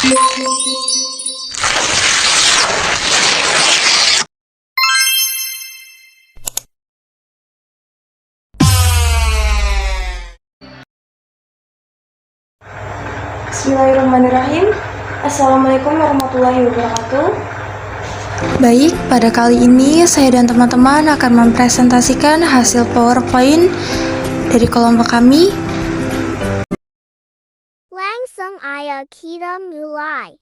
Bismillahirrahmanirrahim. Assalamualaikum warahmatullahi wabarakatuh. Baik, pada kali ini saya dan teman-teman akan mempresentasikan hasil PowerPoint dari kelompok kami. Langsung ayo kita mulai.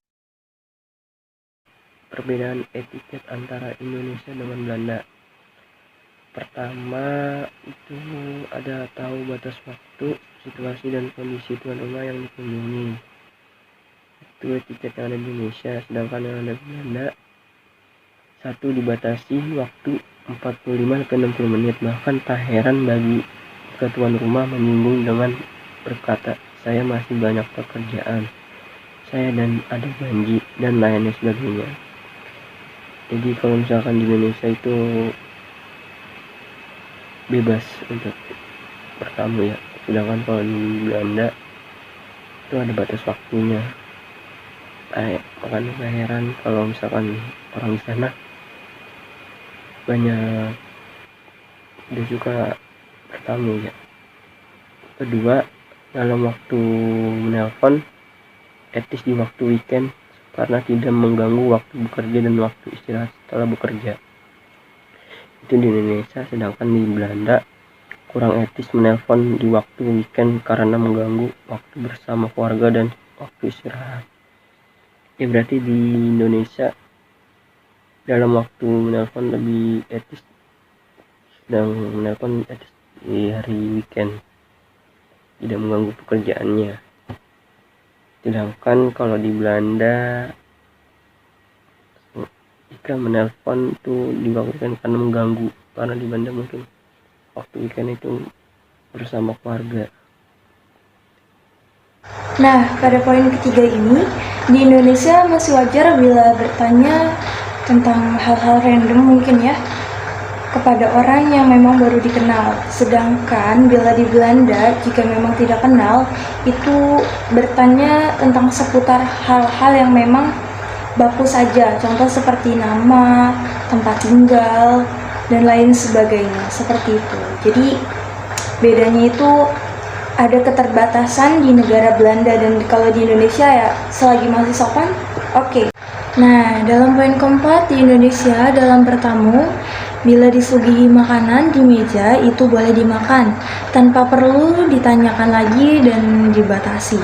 Perbedaan etiket antara Indonesia dengan Belanda. Pertama, itu ada tahu batas waktu, situasi dan kondisi tuan rumah yang dikunjungi. Itu etiket yang ada di Indonesia, sedangkan yang ada di Belanda, satu, dibatasi waktu 45-60 menit. Bahkan tak heran bagi tuan rumah menyinggung dengan berkata, saya masih banyak pekerjaan, saya dan ada janji, dan lainnya sebagainya. Jadi kalau misalkan di Indonesia itu bebas untuk bertamu ya, sedangkan kalau di Belanda itu ada batas waktunya. Makanya gak heran kalau misalkan orang di sana banyak dia suka bertamu ya. Kedua, dalam waktu menelpon etis di waktu weekend karena tidak mengganggu waktu bekerja dan waktu istirahat setelah bekerja. Itu di Indonesia, sedangkan di Belanda kurang etis menelpon di waktu weekend karena mengganggu waktu bersama keluarga dan waktu istirahat. Ya berarti di Indonesia dalam waktu menelpon lebih etis, sedang menelpon etis di hari weekend, tidak mengganggu pekerjaannya. Sedangkan kalau di Belanda jika menelpon itu di waktu weekend karena mengganggu, karena di Belanda mungkin waktu weekend itu bersama keluarga. Nah, pada poin ketiga ini, di Indonesia masih wajar bila bertanya tentang hal-hal random mungkin ya, kepada orang yang memang baru dikenal. Sedangkan bila di Belanda, jika memang tidak kenal, itu bertanya tentang seputar hal-hal yang memang baku saja. Contoh seperti nama, tempat tinggal, dan lain sebagainya. Seperti itu. Jadi bedanya itu ada keterbatasan di negara Belanda, dan kalau di Indonesia ya selagi masih sopan, oke. Nah, dalam poin keempat, di Indonesia dalam bertamu, bila disuguhi makanan di meja itu boleh dimakan tanpa perlu ditanyakan lagi dan dibatasi.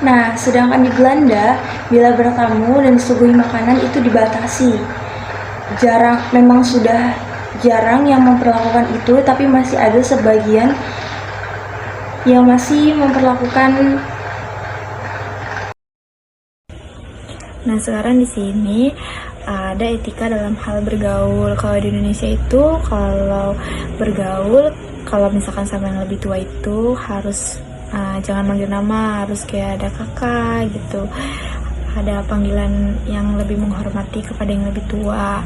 Nah, sedangkan di Belanda, bila bertamu dan disuguhi makanan itu dibatasi. Memang sudah jarang yang memperlakukan itu, tapi masih ada sebagian yang masih memperlakukan. Nah, sekarang di sini ada etika dalam hal bergaul. Kalau di Indonesia itu kalau bergaul, kalau misalkan sama yang lebih tua itu harus jangan manggil nama, harus kayak ada kakak gitu. Ada panggilan yang lebih menghormati kepada yang lebih tua.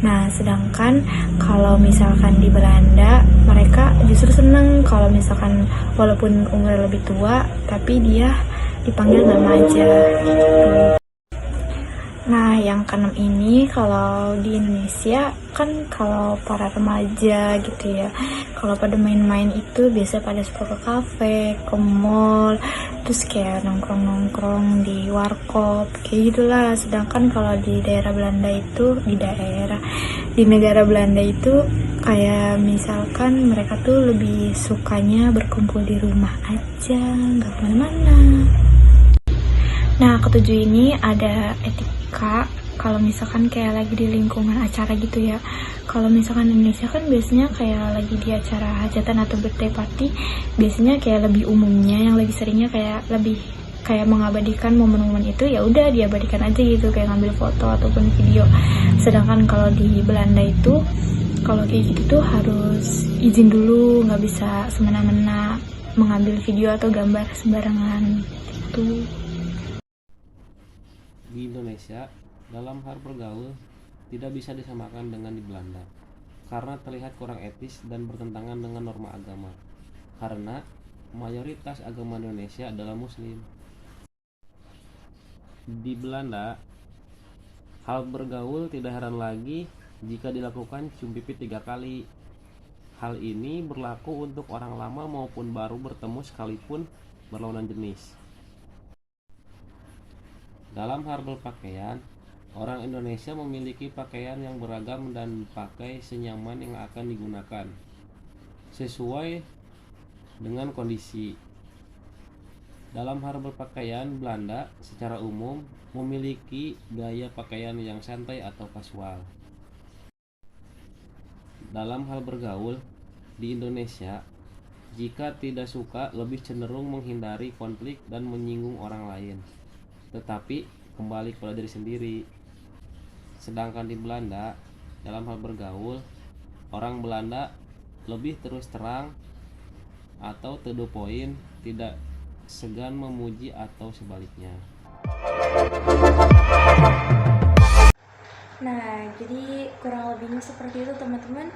Nah, sedangkan kalau misalkan di Belanda, mereka justru seneng kalau misalkan walaupun umur lebih tua, tapi dia dipanggil nama aja gitu. Nah, yang keenam ini kalau di Indonesia kan kalau para remaja gitu ya, kalau pada main-main itu biasa pada suka ke kafe, ke mall, terus kayak nongkrong-nongkrong di warkop kayak gitulah. Sedangkan kalau di daerah Belanda itu di negara Belanda itu kayak misalkan mereka tuh lebih sukanya berkumpul di rumah aja, nggak kemana-mana. Nah, ketujuh ini ada etika kalau misalkan kayak lagi di lingkungan acara gitu ya. Kalau misalkan Indonesia kan biasanya kayak lagi di acara hajatan atau birthday party, biasanya kayak lebih umumnya, yang lebih seringnya kayak lebih kayak mengabadikan momen-momen itu, ya udah diabadikan aja gitu, kayak ngambil foto ataupun video. Sedangkan kalau di Belanda itu kalau kayak gitu tuh harus izin dulu, nggak bisa semena-mena mengambil video atau gambar sembarangan gitu. Di Indonesia, dalam hal bergaul tidak bisa disamakan dengan di Belanda karena terlihat kurang etis dan bertentangan dengan norma agama, karena mayoritas agama Indonesia adalah Muslim. Di Belanda, hal bergaul tidak heran lagi jika dilakukan cium pipi 3 kali. Hal ini berlaku untuk orang lama maupun baru bertemu sekalipun berlawanan jenis. Dalam hal berpakaian, orang Indonesia memiliki pakaian yang beragam dan pakai senyaman yang akan digunakan, sesuai dengan kondisi. Dalam hal berpakaian, Belanda secara umum memiliki gaya pakaian yang santai atau kasual. Dalam hal bergaul, di Indonesia, jika tidak suka lebih cenderung menghindari konflik dan menyinggung orang lain, tetapi kembali kepada diri sendiri. Sedangkan di Belanda, dalam hal bergaul, orang Belanda lebih terus terang atau to the point, tidak segan memuji atau sebaliknya. Nah, jadi kurang lebihnya seperti itu teman-teman,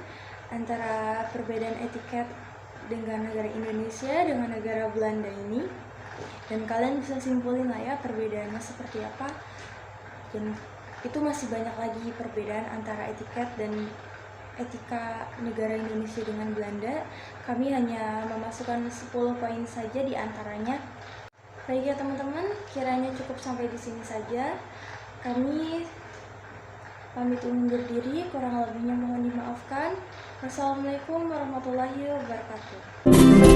antara perbedaan etiket dengan negara Indonesia dengan negara Belanda ini. Dan kalian bisa simpulin lah ya perbedaannya seperti apa. Dan itu masih banyak lagi perbedaan antara etiket dan etika negara Indonesia dengan Belanda. Kami hanya memasukkan 10 poin saja di antaranya. Baik ya teman-teman, kiranya cukup sampai di sini saja. Kami pamit undur diri, kurang lebihnya mohon dimaafkan. Wassalamualaikum warahmatullahi wabarakatuh.